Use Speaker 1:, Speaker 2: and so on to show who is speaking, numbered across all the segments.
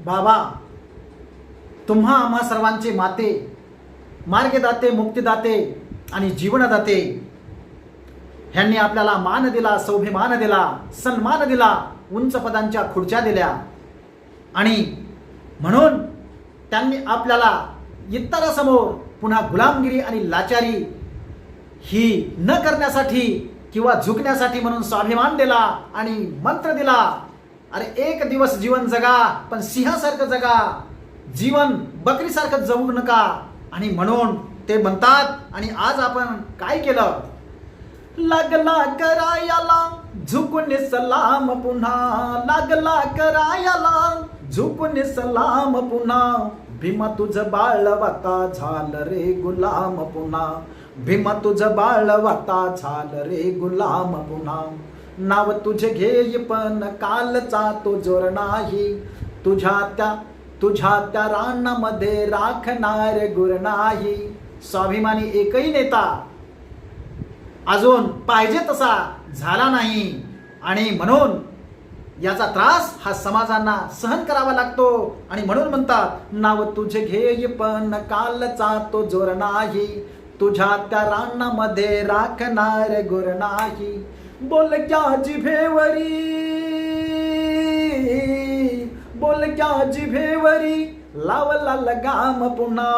Speaker 1: बाबा, तुम्हा आम्हा सर्वांचे माते, मार्गदाते, मुक्तिदाते आणि जीवनदाते, ह्यांनी आपल्याला मान दिला, स्वाभिमान दिला, सन्मान दिला, उंच पदांच्या खुर्च्या दिल्या आणि म्हणून त्यांनी आपल्याला इतरांसमोर पुन्हा गुलामगिरी आणि लाचारी ही न करण्यासाठी किंवा झुकण्यासाठी म्हणून स्वाभिमान दिला आणि मंत्र दिला, अरे एक दिवस जीवन जगा पण सिंहासारखं जगा, जीवन बकरीसारखं जगू नका. आणि म्हणून ते म्हणतात. आणि आज आपण काय केलं? लागला करायला झुकून सलाम पुन्हा, लागला करायला झुकून सलाम पुन्हा, भीमा तुझं बाळ वाता झालं रे गुलाम पुन्हा, भीमा तुझं बाळ वाता झालं रे गुलाम पुन्हा. नाव तुझे घेई पण कालचा तो जोर नाही, तुझ्या त्या रानामध्ये राखणार गुर नाही. स्वाभिमानी एकही नेता अजून पाहिजे तसा झाला नाही आणि म्हणून याचा त्रास हा समाजांना सहन करावा लागतो. आणि म्हणून म्हणतात, नाव तुझे घेई पण कालचा तो जोर नाही, तुझ्या त्या रानामध्ये राखणार गुर नाही. बोलक्या जिभेवरी, बोलक्या जिभेवरी लावला लगाम पुन्हा,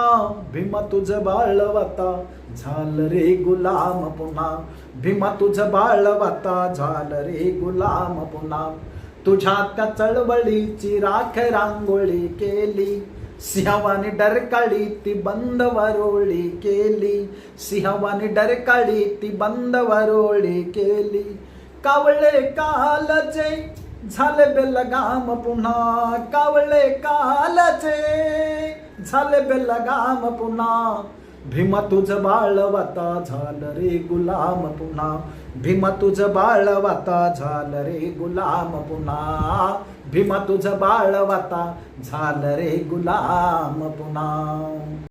Speaker 1: भीमा तुझं बाळ वाता झालं रे गुलाम पुन्हा, भीमा तुझं बाळ वाता झालं रे गुलाम पुन्हा. तुझ्या त्या चळवळीची राख रांगोळी केली, सिंहवानी डरकाळी ती बंद वरोळी केली, सिंहवानी डरकाळी ती बंद वरोळी केली. कावळे कालचे झाले बेलगाम पुन्हा, कावळे कालचे झाले बेलगाम पुन्हा, भीमा तुझं बाळ वाता झालं रे गुलाम पुन्हा, भीमा तुझं बाळ वाता झालं रे गुलाम पुन्हा, भीमा तुझं बाळ वाता झालं रे गुलाम पुन्हा.